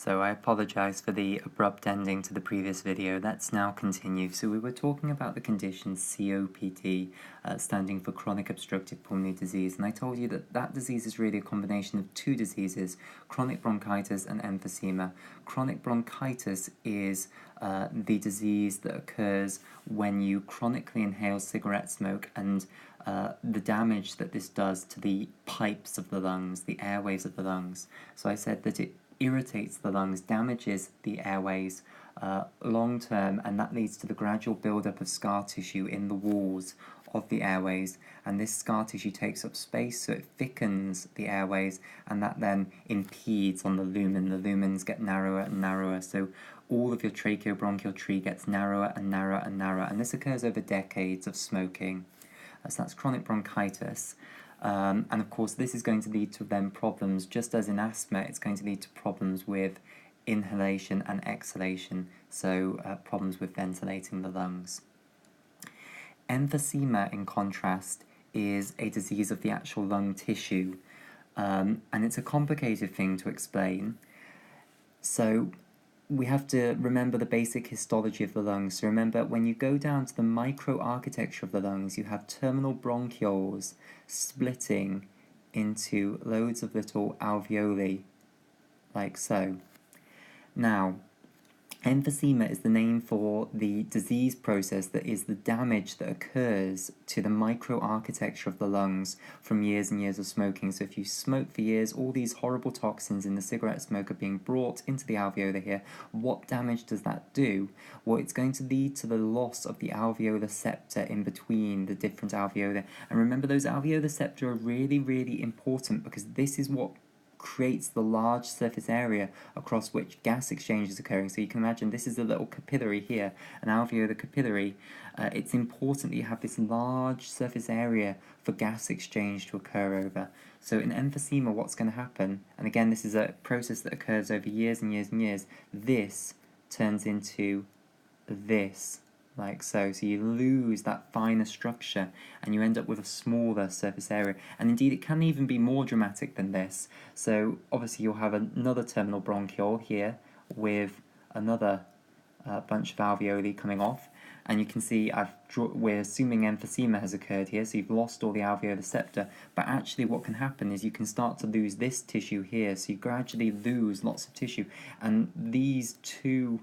So I apologise for the abrupt ending to the previous video. Let's now continue. So we were talking about the condition COPD, standing for chronic obstructive pulmonary disease, and I told you that that disease is really a combination of two diseases, chronic bronchitis and emphysema. Chronic bronchitis is the disease that occurs when you chronically inhale cigarette smoke, and the damage that this does to the pipes of the lungs, the airways of the lungs. So I said that it irritates the lungs, damages the airways long term, and that leads to the gradual buildup of scar tissue in the walls of the airways, and this scar tissue takes up space, so it thickens the airways, and that then impedes on the lumen. The lumens get narrower and narrower, so all of your tracheobronchial tree gets narrower and narrower and narrower, and this occurs over decades of smoking. So that's chronic bronchitis. And of course this is going to lead to then problems, just as in asthma, it's going to lead to problems with inhalation and exhalation, so problems with ventilating the lungs. Emphysema, in contrast, is a disease of the actual lung tissue, and it's a complicated thing to explain. So we have to remember the basic histology of the lungs. So remember, when you go down to the microarchitecture of the lungs, you have terminal bronchioles splitting into loads of little alveoli, like so. Now, emphysema is the name for the disease process that is the damage that occurs to the microarchitecture of the lungs from years and years of smoking. So if you smoke for years, all these horrible toxins in the cigarette smoke are being brought into the alveoli here. What damage does that do? Well, it's going to lead to the loss of the alveolar septa in between the different alveoli. And remember, those alveolar septa are really, really important, because this is what creates the large surface area across which gas exchange is occurring. So you can imagine this is a little capillary here, an alveolar capillary. It's important that you have this large surface area for gas exchange to occur over. So in emphysema, what's going to happen, and again this is a process that occurs over years and years and years, this turns into this, like so. So you lose that finer structure and you end up with a smaller surface area, and indeed it can even be more dramatic than this. So obviously you'll have another terminal bronchiole here with another bunch of alveoli coming off, and you can see we're assuming emphysema has occurred here, so you've lost all the alveolar septa, but actually what can happen is you can start to lose this tissue here, so you gradually lose lots of tissue, and these two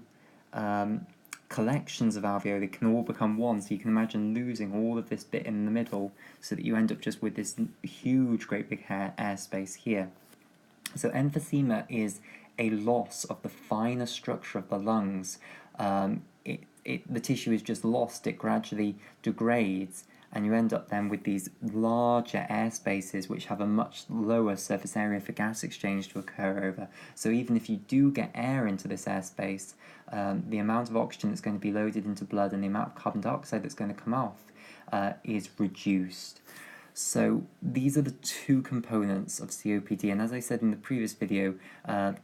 collections of alveoli can all become one. So you can imagine losing all of this bit in the middle, so that you end up just with this huge, great big air space here. So emphysema is a loss of the finer structure of the lungs. The tissue is just lost, it gradually degrades, and you end up then with these larger air spaces which have a much lower surface area for gas exchange to occur over. So even if you do get air into this airspace, the amount of oxygen that's going to be loaded into blood and the amount of carbon dioxide that's going to come off is reduced. So these are the two components of COPD, and as I said in the previous video,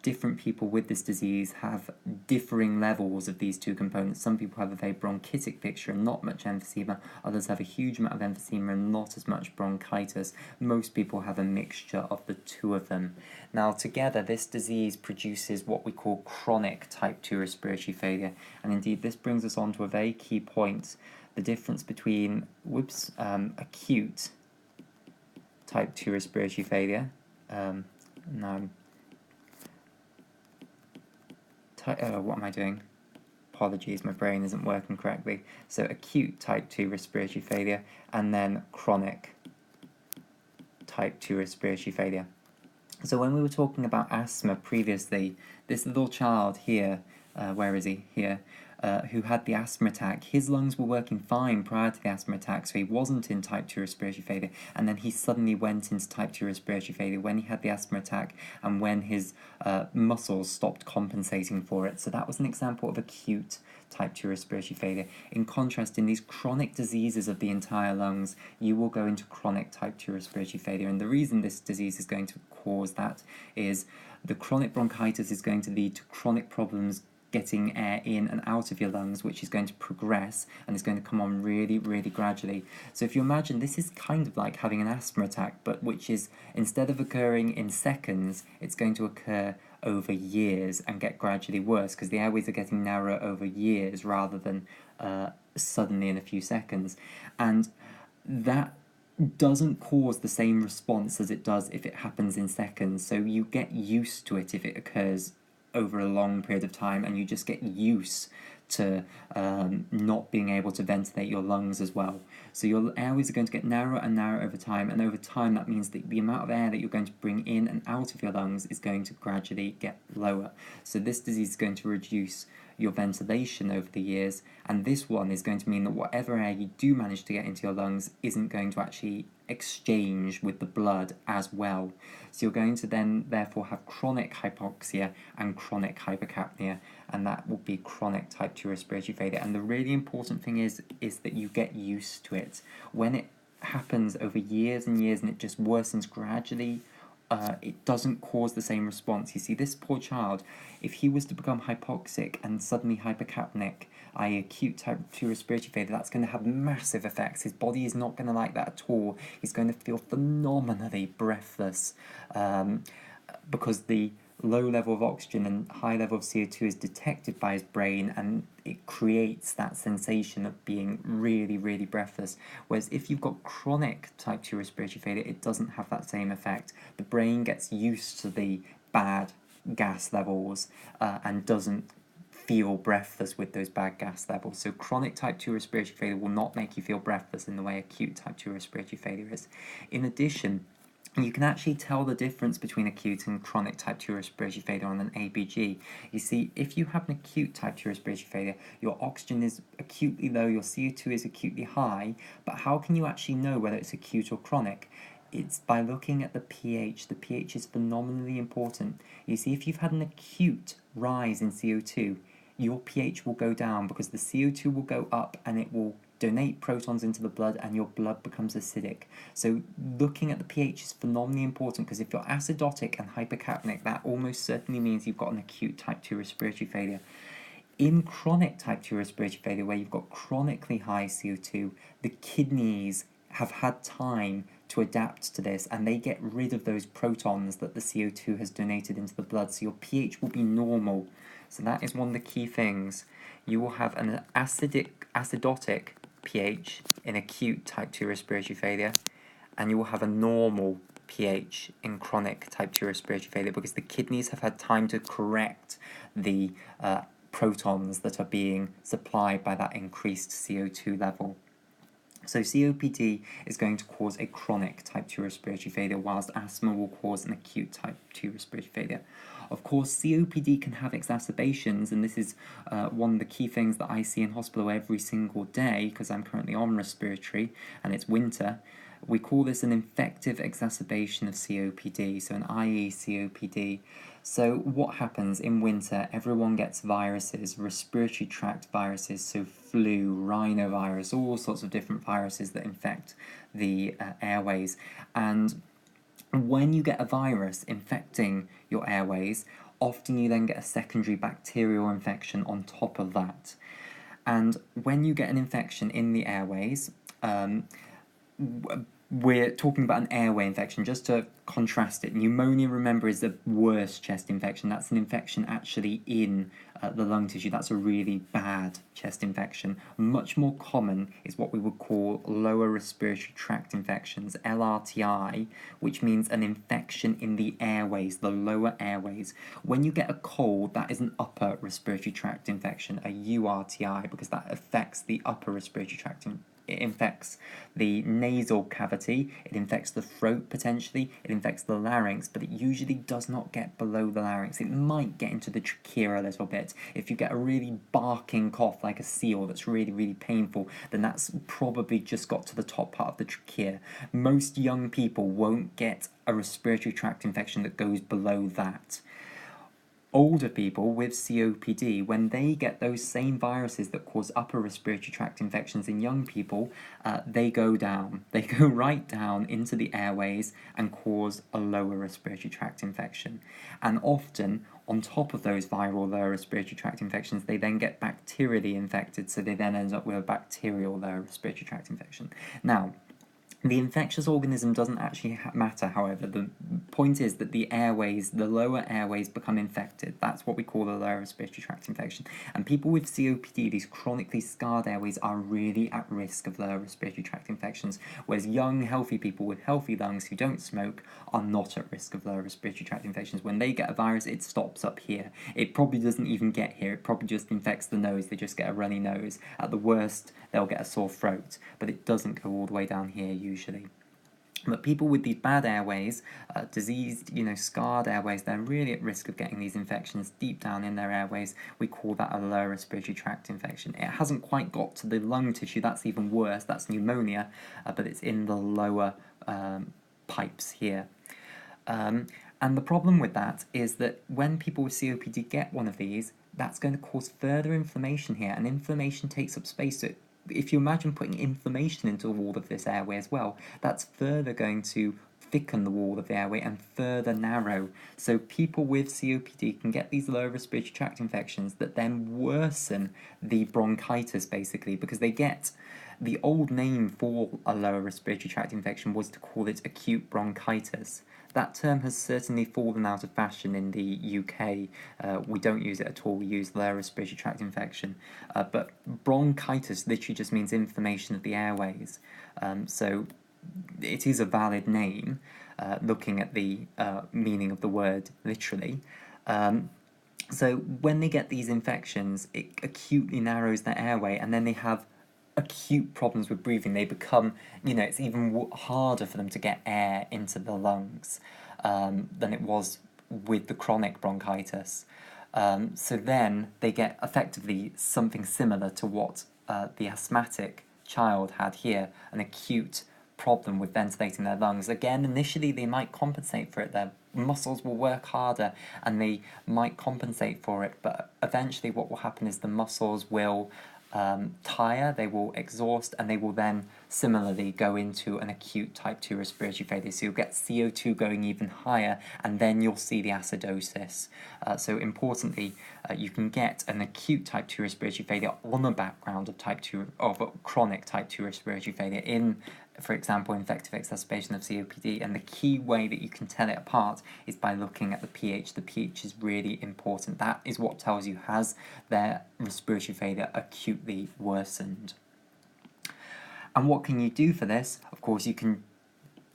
different people with this disease have differing levels of these two components. Some people have a very bronchitic picture and not much emphysema, others have a huge amount of emphysema and not as much bronchitis. Most people have a mixture of the two of them. Now together this disease produces what we call chronic type 2 respiratory failure, and indeed this brings us on to a very key point, the difference between acute type 2 respiratory failure. What am I doing? Apologies, my brain isn't working correctly. So acute type 2 respiratory failure, and then chronic type 2 respiratory failure. So when we were talking about asthma previously, this little child here, where is he? Here. Who had the asthma attack, his lungs were working fine prior to the asthma attack, so he wasn't in type 2 respiratory failure, and then he suddenly went into type 2 respiratory failure when he had the asthma attack and when his muscles stopped compensating for it. So that was an example of acute type 2 respiratory failure. In contrast, in these chronic diseases of the entire lungs, you will go into chronic type 2 respiratory failure, and the reason this disease is going to cause that is the chronic bronchitis is going to lead to chronic problems getting air in and out of your lungs, which is going to progress and is going to come on really, really gradually. So if you imagine, this is kind of like having an asthma attack, but which is, instead of occurring in seconds, it's going to occur over years and get gradually worse, because the airways are getting narrower over years rather than suddenly in a few seconds. And that doesn't cause the same response as it does if it happens in seconds. So you get used to it if it occurs over a long period of time, and you just get used to not being able to ventilate your lungs as well. So your airways are going to get narrower and narrower over time, and over time that means that the amount of air that you're going to bring in and out of your lungs is going to gradually get lower. So this disease is going to reduce your ventilation over the years, and this one is going to mean that whatever air you do manage to get into your lungs isn't going to actually exchange with the blood as well. So you're going to then therefore have chronic hypoxia and chronic hypercapnia, and that will be chronic type 2 respiratory failure. And the really important thing is that you get used to it. When it happens over years and years and it just worsens gradually, it doesn't cause the same response. You see, this poor child, if he was to become hypoxic and suddenly hypercapnic, i.e. acute type 2 respiratory failure, that's going to have massive effects. His body is not going to like that at all. He's going to feel phenomenally breathless because the low level of oxygen and high level of CO2 is detected by his brain, and it creates that sensation of being really, really breathless. Whereas if you've got chronic type 2 respiratory failure, it doesn't have that same effect. The brain gets used to the bad gas levels and doesn't feel breathless with those bad gas levels. So chronic type 2 respiratory failure will not make you feel breathless in the way acute type 2 respiratory failure is. In addition, you can actually tell the difference between acute and chronic type 2 respiratory failure on an ABG. You see, if you have an acute type 2 respiratory failure, your oxygen is acutely low, your CO2 is acutely high, but how can you actually know whether it's acute or chronic? It's by looking at the pH. The pH is phenomenally important. You see, if you've had an acute rise in CO2, your pH will go down because the CO2 will go up and it will donate protons into the blood and your blood becomes acidic. So looking at the pH is phenomenally important, because if you're acidotic and hypercapnic, that almost certainly means you've got an acute type 2 respiratory failure. In chronic type 2 respiratory failure, where you've got chronically high CO2, the kidneys have had time to adapt to this and they get rid of those protons that the CO2 has donated into the blood, so your pH will be normal. So that is one of the key things. You will have an acidotic pH in acute type 2 respiratory failure, and you will have a normal pH in chronic type 2 respiratory failure, because the kidneys have had time to correct the protons that are being supplied by that increased CO2 level. So COPD is going to cause a chronic type 2 respiratory failure, whilst asthma will cause an acute type 2 respiratory failure. Of course, COPD can have exacerbations, and this is one of the key things that I see in hospital every single day, because I'm currently on respiratory and it's winter. We call this an infective exacerbation of COPD, so an IE COPD. So what happens in winter? Everyone gets viruses, respiratory tract viruses, so flu, rhinovirus, all sorts of different viruses that infect the airways. And when you get a virus infecting your airways, often you then get a secondary bacterial infection on top of that. And when you get an infection in the airways, we're talking about an airway infection, just to contrast it. Pneumonia, remember, is the worst chest infection. That's an infection actually in the lung tissue. That's a really bad chest infection. Much more common is what we would call lower respiratory tract infections, LRTI, which means an infection in the airways, the lower airways. When you get a cold, that is an upper respiratory tract infection, a URTI, because that affects the upper respiratory tract infection. It infects the nasal cavity, it infects the throat potentially, it infects the larynx, but it usually does not get below the larynx. It might get into the trachea a little bit. If you get a really barking cough like a seal that's really, really painful, then that's probably just got to the top part of the trachea. Most young people won't get a respiratory tract infection that goes below that. Older people with COPD, when they get those same viruses that cause upper respiratory tract infections in young people, they go down. They go right down into the airways and cause a lower respiratory tract infection. And often, on top of those viral lower respiratory tract infections, they then get bacterially infected, so they then end up with a bacterial lower respiratory tract infection. Now, The infectious organism doesn't actually matter, however. The point is that the airways, the lower airways, become infected. That's what we call a lower respiratory tract infection. And people with COPD, these chronically scarred airways, are really at risk of lower respiratory tract infections, whereas young, healthy people with healthy lungs who don't smoke are not at risk of lower respiratory tract infections. When they get a virus, it stops up here. It probably doesn't even get here. It probably just infects the nose. They just get a runny nose. At the worst, they'll get a sore throat, but it doesn't go all the way down here usually. But people with these bad airways, diseased, scarred airways, they're really at risk of getting these infections deep down in their airways. We call that a lower respiratory tract infection. It hasn't quite got to the lung tissue, that's even worse, that's pneumonia, but it's in the lower pipes here. And the problem with that is that when people with COPD get one of these, that's going to cause further inflammation here, and inflammation takes up space. So if you imagine putting inflammation into the wall of this airway as well, that's further going to thicken the wall of the airway and further narrow. So people with COPD can get these lower respiratory tract infections that then worsen the bronchitis, basically, because they get... The old name for a lower respiratory tract infection was to call it acute bronchitis. That term has certainly fallen out of fashion in the UK. We don't use it at all, we use lower respiratory tract infection. But bronchitis literally just means inflammation of the airways. So it is a valid name, looking at the meaning of the word literally. So when they get these infections, it acutely narrows their airway, and then they have acute problems with breathing. They become, it's even harder for them to get air into the lungs than it was with the chronic bronchitis. So then they get effectively something similar to what the asthmatic child had here, an acute problem with ventilating their lungs. Again, initially they might compensate for it. Their muscles will work harder and they might compensate for it, but eventually what will happen is the muscles will tire, they will exhaust, and they will then similarly go into an acute type 2 respiratory failure. So you'll get CO2 going even higher, and then you'll see the acidosis. So importantly, you can get an acute type 2 respiratory failure on a background of chronic type 2 respiratory failure in, for example, infective exacerbation of COPD, and the key way that you can tell it apart is by looking at the pH. The pH is really important. That is what tells you, has their respiratory failure acutely worsened. And what can you do for this? Of course, you can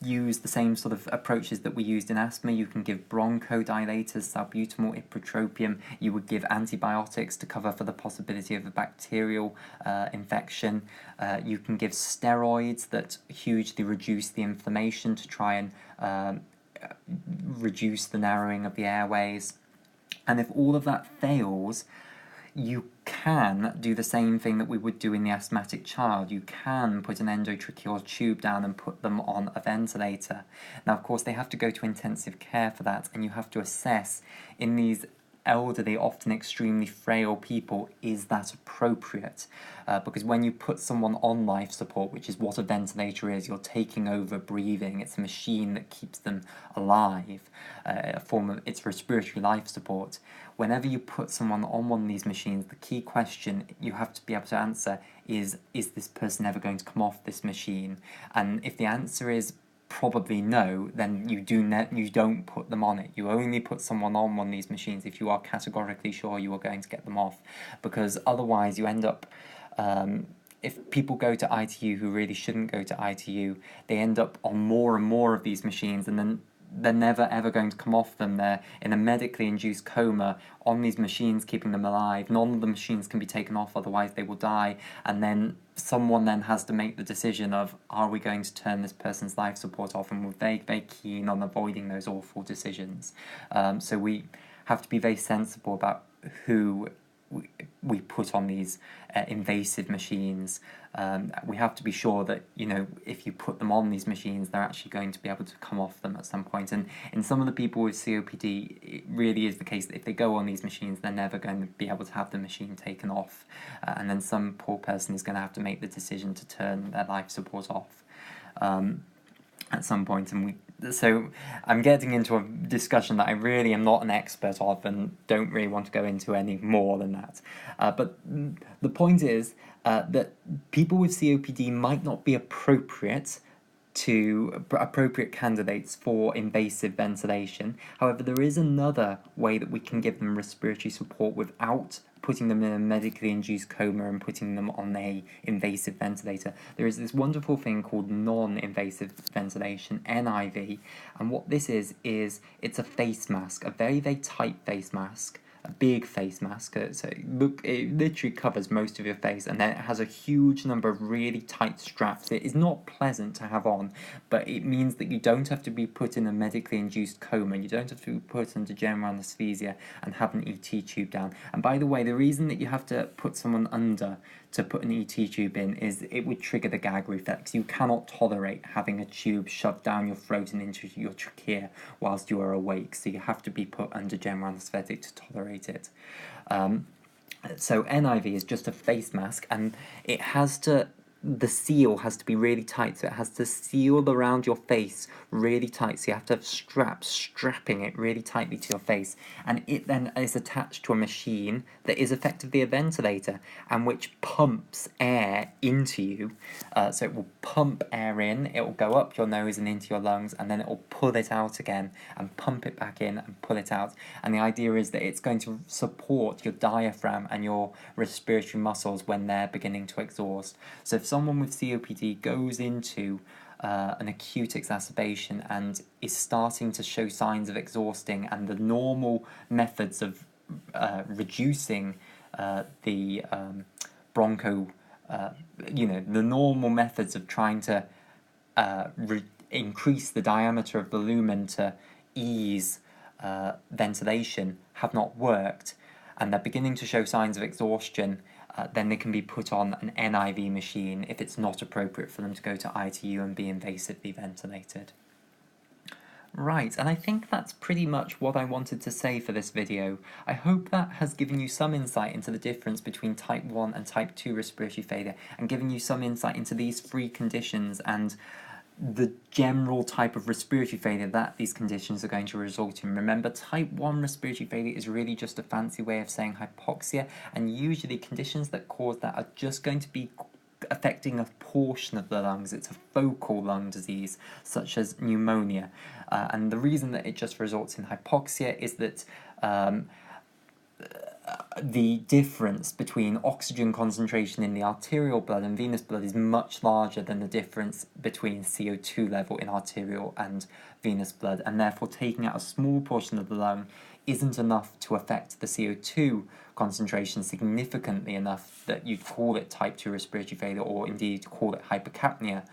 use the same sort of approaches that we used in asthma. You can give bronchodilators, salbutamol, ipratropium. You would give antibiotics to cover for the possibility of a bacterial infection. You can give steroids that hugely reduce the inflammation to try and reduce the narrowing of the airways. And if all of that fails, you can do the same thing that we would do in the asthmatic child. You can put an endotracheal tube down and put them on a ventilator. Now, of course, they have to go to intensive care for that, and you have to assess in these elderly, often extremely frail people, is that appropriate? Because when you put someone on life support, which is what a ventilator is, you're taking over breathing. It's a machine that keeps them alive, a form of its respiratory life support. Whenever you put someone on one of these machines, the key question you have to be able to answer is this person ever going to come off this machine? And if the answer is probably no, then you don't put them on it. You only put someone on one of these machines if you are categorically sure you are going to get them off, because otherwise you end up, if people go to ITU who really shouldn't go to ITU, they end up on more and more of these machines, and then they're never ever going to come off them. They're in a medically induced coma on these machines, keeping them alive. None of the machines can be taken off, otherwise they will die. And then someone then has to make the decision of, are we going to turn this person's life support off? And we're very, very keen on avoiding those awful decisions. So we have to be very sensible about who we put on these invasive machines. We have to be sure that, if you put them on these machines, they're actually going to be able to come off them at some point. And in some of the people with COPD, it really is the case that if they go on these machines, they're never going to be able to have the machine taken off. And then some poor person is going to have to make the decision to turn their life support off at some point. So I'm getting into a discussion that I really am not an expert of and don't really want to go into any more than that. But the point is that people with COPD might not be appropriate to appropriate candidates for invasive ventilation. However, there is another way that we can give them respiratory support without putting them in a medically induced coma and putting them on a invasive ventilator. There is this wonderful thing called non-invasive ventilation, NIV, and what this is it's a face mask, a very, very tight face mask, a big face mask. So look, it literally covers most of your face, and then it has a huge number of really tight straps. It is not pleasant to have on, but it means that you don't have to be put in a medically induced coma. You don't have to be put under general anesthesia and have an ET tube down. And by the way, the reason that you have to put someone under to put an ET tube in is it would trigger the gag reflex. You cannot tolerate having a tube shoved down your throat and into your trachea whilst you are awake, so you have to be put under general anaesthetic to tolerate it. So NIV is just a face mask, and it has to, the seal has to be really tight, so it has to seal around your face really tight, so you have to have straps strapping it really tightly to your face, and it then is attached to a machine that is effectively a ventilator and which pumps air into you. So it will pump air in, it will go up your nose and into your lungs, and then it will pull it out again and pump it back in and pull it out. And the idea is that it's going to support your diaphragm and your respiratory muscles when they're beginning to exhaust. So if someone with COPD goes into an acute exacerbation and is starting to show signs of exhausting, and the normal methods of reducing the the normal methods of trying to increase the diameter of the lumen to ease ventilation have not worked, and they're beginning to show signs of exhaustion, then they can be put on an NIV machine if it's not appropriate for them to go to ITU and be invasively ventilated. Right, and I think that's pretty much what I wanted to say for this video. I hope that has given you some insight into the difference between type 1 and type 2 respiratory failure, and given you some insight into these three conditions and the general type of respiratory failure that these conditions are going to result in. Remember, type 1 respiratory failure is really just a fancy way of saying hypoxia, and usually conditions that cause that are just going to be affecting a portion of the lungs. It's a focal lung disease, such as pneumonia. And the reason that it just results in hypoxia is that the difference between oxygen concentration in the arterial blood and venous blood is much larger than the difference between CO2 level in arterial and venous blood, and therefore taking out a small portion of the lung isn't enough to affect the CO2 concentration significantly enough that you'd call it type 2 respiratory failure, or indeed call it hypercapnia,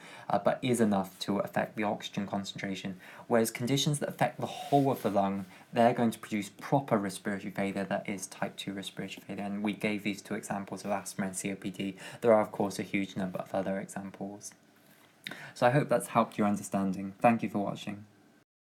but is enough to affect the oxygen concentration. Whereas conditions that affect the whole of the lung, they're going to produce proper respiratory failure that is type 2 respiratory failure, and we gave these two examples of asthma and COPD. There are, of course, a huge number of other examples. So I hope that's helped your understanding. Thank you for watching.